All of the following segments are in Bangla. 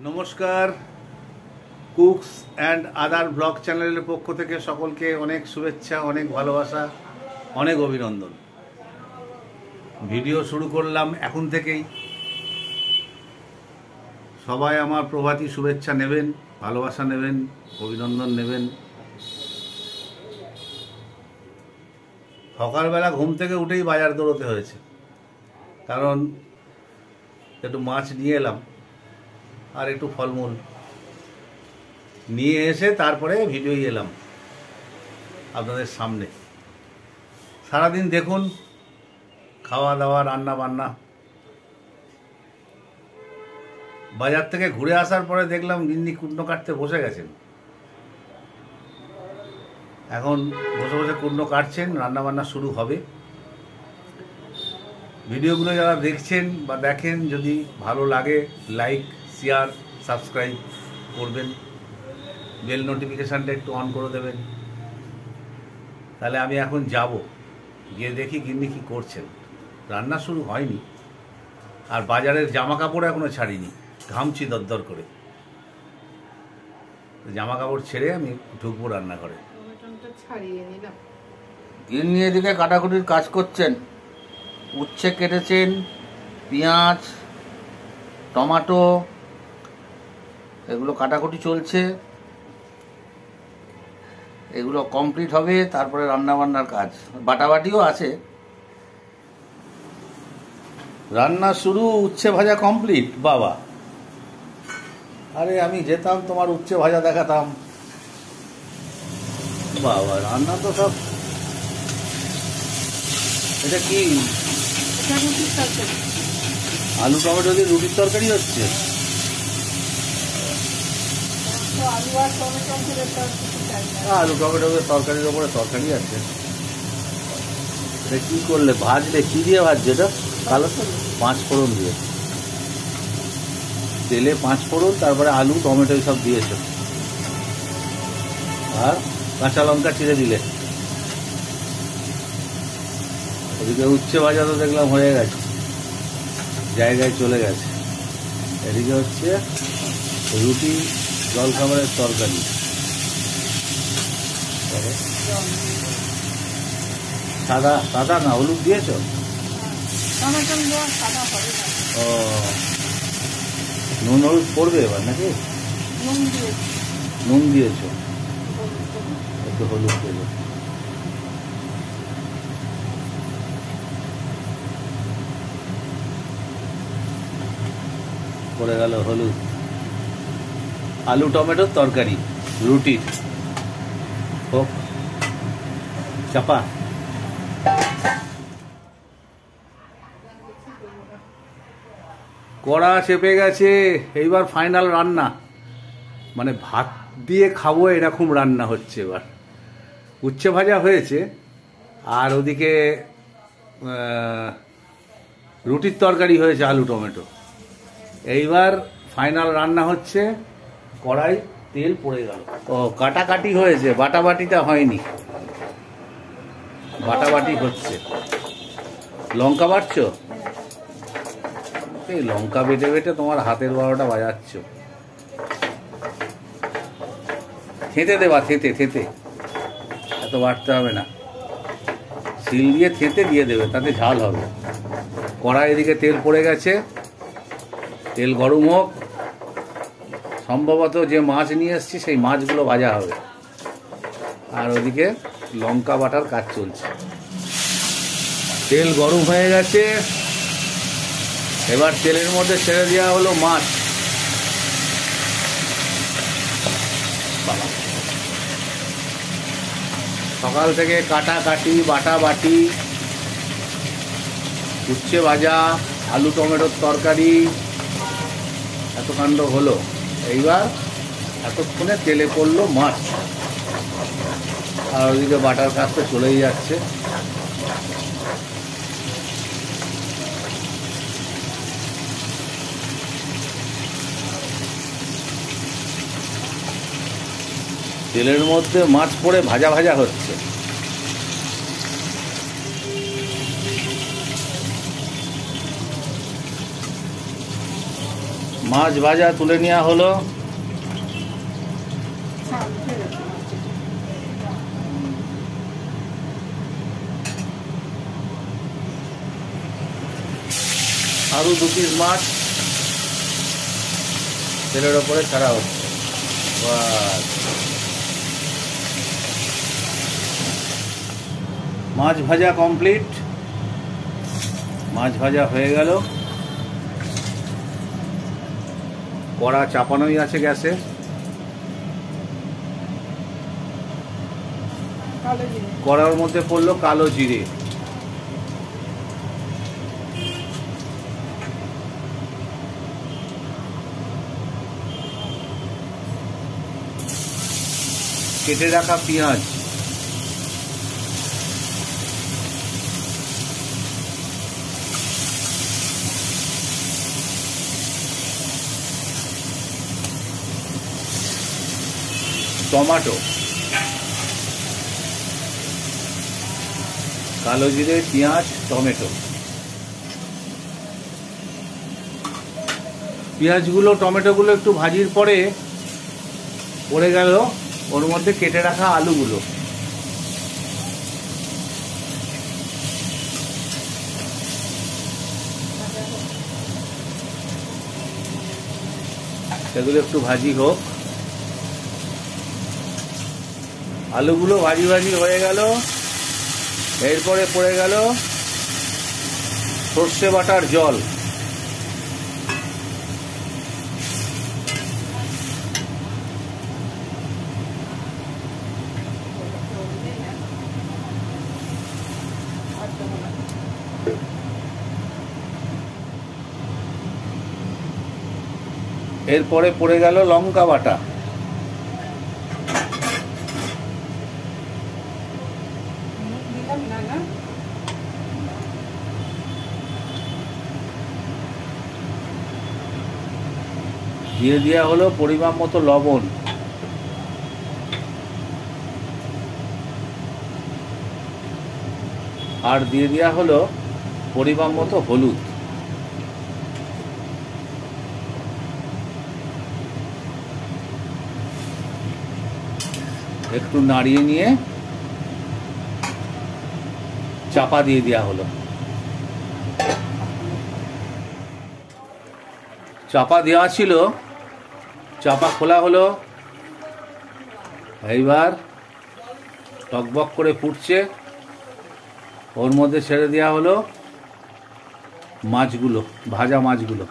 নমস্কার, কুকস অ্যান্ড আদার ব্লগ চ্যানেলের পক্ষ থেকে সকলকে অনেক শুভেচ্ছা, অনেক ভালোবাসা, অনেক অভিনন্দন। ভিডিও শুরু করলাম এখন থেকেই। সবাই আমার প্রভাতী শুভেচ্ছা নেবেন, ভালোবাসা নেবেন, অভিনন্দন নেবেন। সকালবেলা ঘুম থেকে উঠেই বাজার দৌড়তে হয়েছে, কারণ একটু মাছ নিয়ে এলাম আর একটু ফলমূল নিয়ে এসে তারপরে ভিডিও এলাম আপনাদের সামনে। সারাদিন দেখুন, খাওয়া দাওয়া, রান্না বান্না। বাজার থেকে ঘুরে আসার পরে দেখলাম গিন্নি কুটনো কাটতে বসে গেছেন। এখন বসে বসে কুটনো কাটছেন, রান্না বান্না শুরু হবে। ভিডিওগুলো যারা দেখছেন বা দেখেন, যদি ভালো লাগে লাইক, শেয়ার, সাবস্ক্রাইব করবেন, বেল নোটিফিকেশানটা একটু অন করে দেবেন। তাহলে আমি এখন যাব, গিয়ে দেখি গিন্নি কী করছেন। রান্না শুরু হয়নি, আর বাজারের জামা কাপড় এখনও ছাড়িনি, ঘামছি দরদর করে। জামা কাপড় ছেড়ে আমি ঢুকবো রান্নাঘরে। গিন্নি এদিকে কাটাকুটির কাজ করছেন, উচ্ছে কেটেছেন, পেঁয়াজ, টমেটো, এগুলো কাটাকুটি চলছে। এগুলো কমপ্লিট হবে, তারপরে রান্নাবান্নার কাজ, বাটাবাটিও আছে। রান্না শুরু, উচ্ছে ভাজা কমপ্লিট। বাবা, আরে আমি যেতাম তোমার উচ্ছে ভাজা দেখাতাম। বাবা, রান্না তো সব। এটা কি? আলু টমেটো দিয়ে রুটির তরকারি হচ্ছে। আলু টমেটো দিয়ে তরকারির ওপরে তরকারি আছে। কি করলে ভাজলে? কি দিয়ে ভাজছে এটা? কালো পাঁচ ফোড়ন দিয়ে, তেলে পাঁচ ফোড়ন, তারপরে আলু টমেটো সব দিয়েছে, আর কাঁচা লঙ্কা চিড়ে দিলে। ওদিকে উচ্ছে ভাজা তো দেখলাম হয়ে গেছে, জায়গায় চলে গেছে। এদিকে হচ্ছে রুটি, জলখাবারের তরকারি। সাদা সাদা না হলুদ দিয়েছ? ও, নুন হলুদ পড়বে এবার নাকি? নুন দিয়েছ, একটু হলুদ দেবে। পড়ে গেল হলুদ। আলু টমেটোর তরকারি, রুটির হোক। চাপা। কড়া চেপে গেছে, এইবার ফাইনাল রান্না। মানে ভাত দিয়ে খাবো এরকম রান্না হচ্ছে এবার। উচ্ছে ভাজা হয়েছে, আর ওদিকে রুটির তরকারি হয়েছে, আলু টমেটো। এইবার ফাইনাল রান্না হচ্ছে। কড়াই তেল পড়ে গেল। ও, কাটাকাটি হয়েছে, বাটাবাটিটা হয়নি। বাটাবাটি হচ্ছে। লঙ্কা বাটছো? এই লঙ্কা বেটে বেটে তোমার হাতের 12টা বাজাচ্ছ। থেঁতে দেবা, থেঁতে থেঁতে, এত বাটতে হবে না। শিল দিয়ে থেঁতে দিয়ে দেবে, তাতে ঝাল হবে। কড়াই এদিকে তেল পড়ে গেছে, তেল গরম হোক। সম্ভবত যে মাছ নিয়ে এসছি সেই মাছগুলো ভাজা হবে, আর ওদিকে লঙ্কা বাটার কাজ চলছে। তেল গরম হয়ে গেছে, এবার তেলের মধ্যে ছেড়ে দেওয়া হলো মাছ। সকাল থেকে কাটাকাটি, বাটাবাটি, উচ্ছে ভাজা, আলু টমেটোর তরকারি, এত কাণ্ড হলো। এইবার এতক্ষণে তেলে পড়লো মাছ, আর ওদিকে বাটার কাজ তো চলেই যাচ্ছে। তেলের মধ্যে মাছ পড়ে ভাজা ভাজা হচ্ছে। মাছ ভাজা তুলে নেওয়া হলো। আরো 2 পিস মাছ তেলের ওপরে ছাড়া হচ্ছে। মাছ ভাজা কমপ্লিট। মাছ ভাজা হয়ে গেল। কড়া চাপানোই আছে গ্যাসে। কড়ার মধ্যে পড়লো কালো জিরে, কেটে রাখা পেঁয়াজ, টমেটো, কালো জিরে, পেঁয়াজ, টমেটো। পেঁয়াজগুলো টমেটোগুলো একটু ভাজির পরে পড়ে গেল ওর মধ্যে কেটে রাখা আলুগুলো। সেগুলো একটু ভাজি হোক। আলুগুলো ভাজি ভাজি হয়ে গেল। এরপরে পড়ে গেল সর্ষে বাটার জল। এরপরে পড়ে গেল লঙ্কা বাটা। দিয়ে দেওয়া হলো পরিমাণ মতো লবণ। আর দিয়ে দেওয়া হলো পরিমাণ মতো হলুদ। একটু নাড়িয়ে নিয়ে চাপা দিয়ে দেওয়া হলো। চাপা দেওয়া ছিল, চাপা খোলা হলো। এইবার টকবক করে ফুটছে। ওর মধ্যে ছেড়ে দেওয়া হলো মাছগুলো, ভাজা মাছগুলো।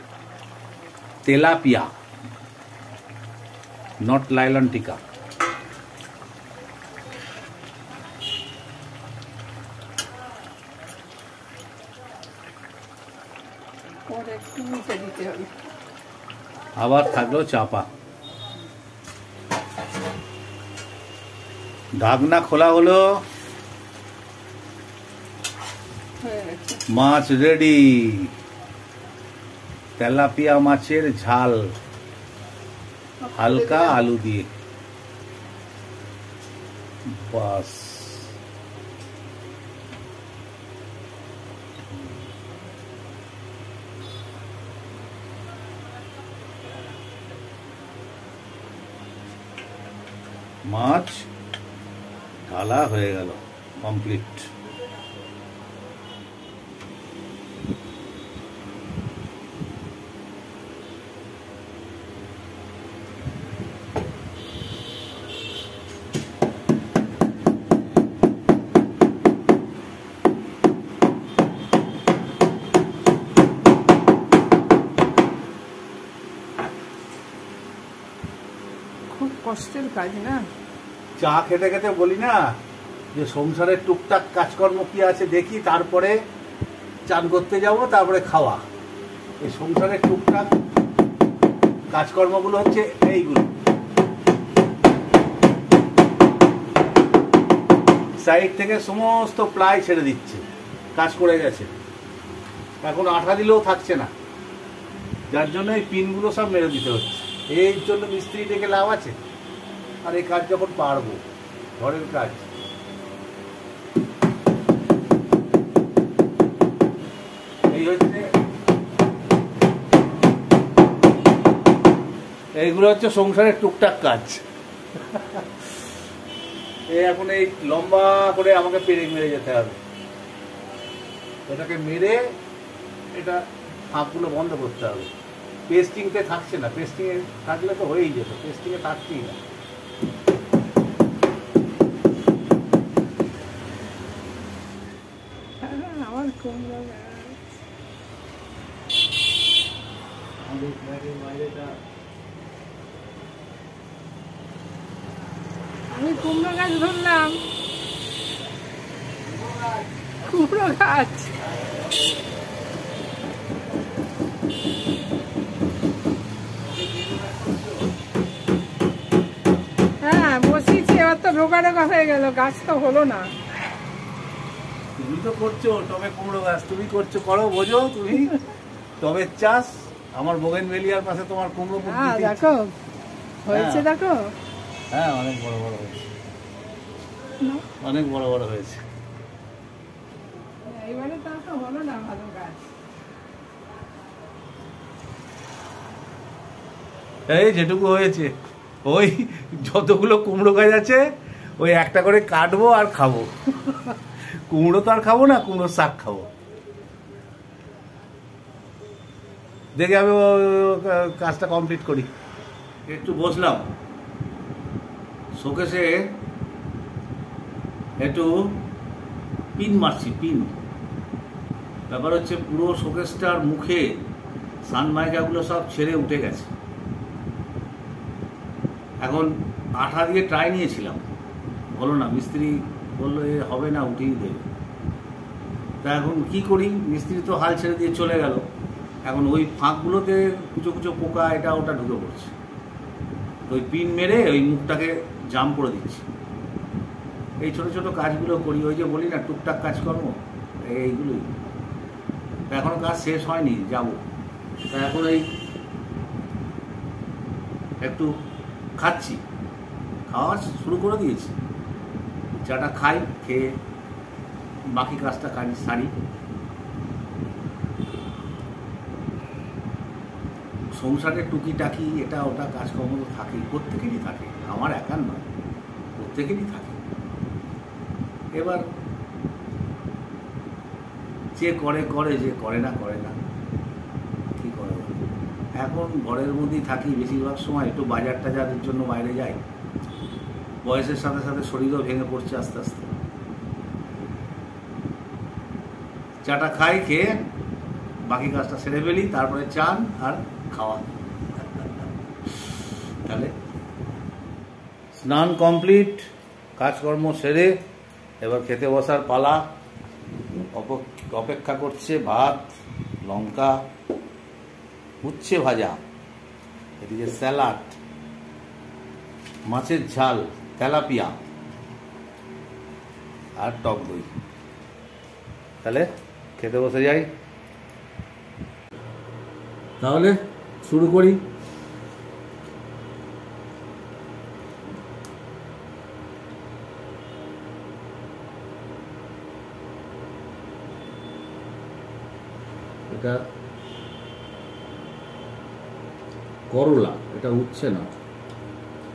তেলাপিয়া, নট লাইলন টিকা। আবার থাকলো চাপা। ঢাকনা খোলা হলো। মাছ রেডি। তেলাপিয়া মাছের ঝাল, হালকা আলু দিয়ে। বাস। মাছ ঢালা হয়ে গেল, কমপ্লিট। খুব কষ্টের কাজ না? চা খেতে খেতে বলি না যে সংসারের টুকটাক কাজকর্ম কি আছে দেখি, তারপরে চান করতে যাব, তারপরে খাওয়া। এই সংসারের টুকটাক কাজকর্মগুলো হচ্ছে এইগুলো। সাইড থেকে সমস্ত প্লাই ছেড়ে দিচ্ছে, কাজ করে গেছে, এখন আঠা দিলেও থাকছে না, যার জন্য এই পিনগুলো সব মেরে দিতে হচ্ছে। এর জন্য মিস্ত্রি ডেকে লাভ আছে? আর এই কাজ যখন পারবো, ঘরের কাজ। এই হচ্ছে এইগুলো হচ্ছে সংসারের টুকটাক কাজ। এখন এই লম্বা করে আমাকে পেরেক মেরে যেতে হবে, এটাকে মেরে এটা ফাঁকগুলো বন্ধ করতে হবে। পেস্টিংতে থাকছে না, পেস্টিংয়ে থাকলে তো হয়েই যেত, পেস্টিংয়ে থাকছেই না। আমার কুমড়ো গাছ, আমি কুমড়ো গাছ ধরলাম, কুমড়ো গাছ। হ্যাঁ বসিয়েছি, এবার তো ঢোকা ঢোকা হয়ে গেল, গাছ তো হলো না। তুমি তো করছো টবে কুমড়ো গাছ, তুমি করছো, করো, বোঝো তুমি টবের চাষ। আমার বোগেনভেলিয়ার পাশে তোমার কুমড়ো ফুল হ্যাঁ দিতে দেখো হয়েছে, দেখো। হ্যাঁ অনেক বড় বড় হয়েছে, অনেক বড় বড় হয়েছে। এবারে তা তো হলো না ভালো গাছ। এই যেটুকু হয়েছে, ওই যতগুলো কুমড়ো গাছ আছে ওই একটা করে কাটবো আর খাবো। কুমড়ো তো আর খাবো না, কুমড়োর শাক খাবো। দেখে আমি কাজটা কমপ্লিট করি। একটু বসলাম শোকেসে, একটু পিন মারছি, পিন। ব্যাপার হচ্ছে পুরো শোকেসটার মুখে সানমাইকাগুলো সব ছেড়ে উঠে গেছে। এখন আঠা দিয়ে ট্রাই নিয়েছিলাম, বলো না, মিস্ত্রি বললো এ হবে না, উঠেই দেবে। তা এখন কি করি, মিস্ত্রি তো হাল ছেড়ে দিয়ে চলে গেল। এখন ওই ফাঁকগুলোতে কুচো কুচো পোকা এটা ওটা ঢুকে পড়ছে। ওই পিন মেরে ওই মুখটাকে জাম করে দিচ্ছি। এই ছোট ছোট কাজগুলো করি, ওই যে বলি না টুকটাক কাজকর্ম, এইগুলোই। এখনো কাজ শেষ হয়নি, যাব। তা এখন এই একটু খাচ্ছি, খাওয়া শুরু করে দিয়েছি। চাটা খাই, খেয়ে বাকি কাজটা সারি। সংসারের টুকিটাকি এটা ওটা কাজকর্ম তো থাকেই, প্রত্যেকেরই থাকে, আমার একার নয়, প্রত্যেকেরই থাকে। এবার যে করে করে, যে করে না করে না, কী করে। এখন ঘরের মধ্যেই থাকি বেশিরভাগ সময়, একটু বাজার টাজারের জন্য বাইরে যাই। বয়সের সাথে সাথে শরীরও ভেঙে পড়ছে আস্তে আস্তে। চাটা খাই, খেয়ে বাকি কাজটা সেরে ফেলি, তারপরে চান আর খাওয়া। তাহলে স্নান কমপ্লিট, কাজকর্ম সেরে এবার খেতে বসার পালা। অপেক্ষা করছে ভাত, লঙ্কা, উচ্ছে ভাজা, এদিকে স্যালাড, মাছের ঝাল, তেলাপিয়া আর টক দই। তাহলে খেতে বসে যাই, তাহলে শুরু করি। এটা করলা, এটা উঠছে না,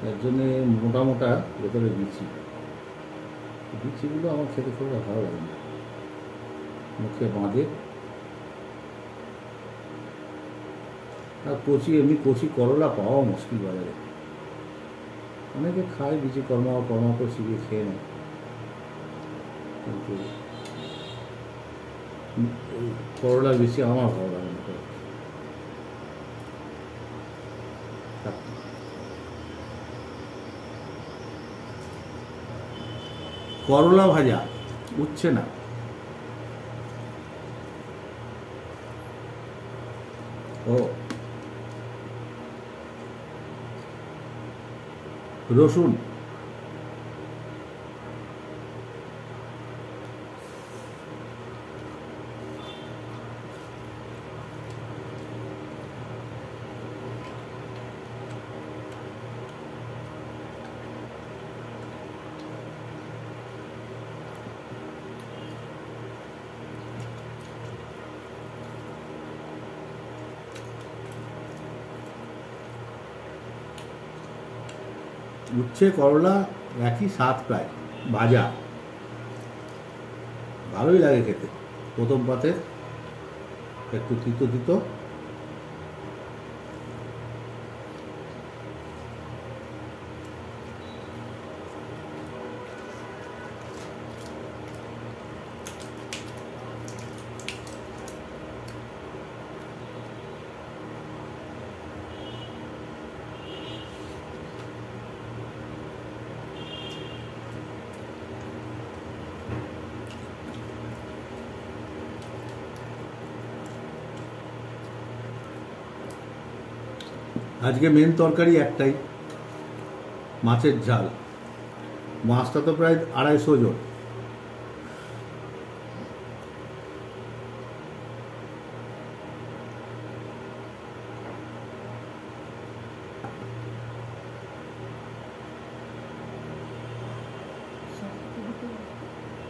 এর জন্যে মোটা মোটা ভেতরে বিচিগুলো আমার খেতে খুব ভালো লাগে না, মুখে বাঁধে। আর এমনি কচি করলা পাওয়া মুশকিল বাজারে। অনেকে খায় বিচি কর্মা করে শিখে খেয়ে নেয়, কিন্তু করলা বেশি আমার ভালো লাগে না। করলা ভাজা উঠছে না, ও রসুন, উচ্ছে করলা একই স্বাদ প্রায়, ভাজা ভালোই লাগে খেতে। প্রথম পাতে একটু তিতো তিতো, আজকে মেন তরকারি একটাই, মাছের ঝাল। মাছটা তো প্রায় 250 জন।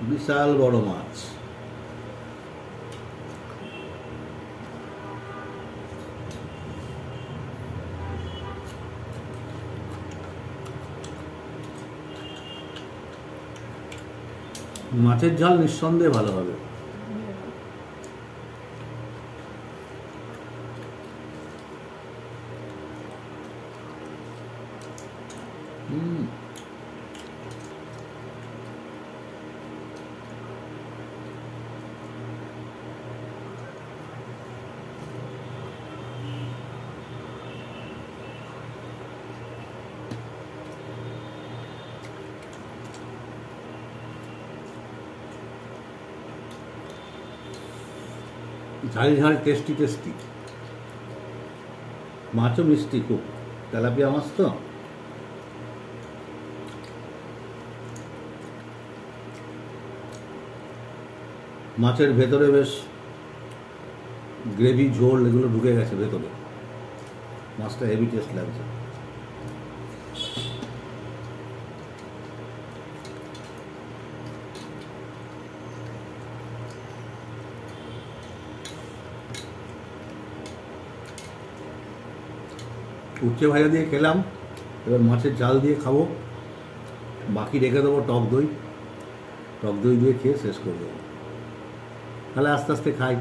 বিশাল বড় মাছ। মাছের ঝাল নিঃসন্দেহে ভালো হবে। ঝাল ঝাল টেস্টি টেস্টি, মাছও মিষ্টি খুব, তেলাপিয়া মাছ তো। মাছের ভেতরে বেশ গ্রেভি ঝোল এগুলো ঢুকে গেছে ভেতরে, মাছটা হেভি টেস্ট লাগছে। উচ্ছে ভাজা দিয়ে খেলাম, এবার মাছের ঝাল দিয়ে খাবো, বাকি রেখে দেবো টক দই, টক দই দিয়ে খেয়ে শেষ করে দেবো। তাহলে আস্তে আস্তে খাই।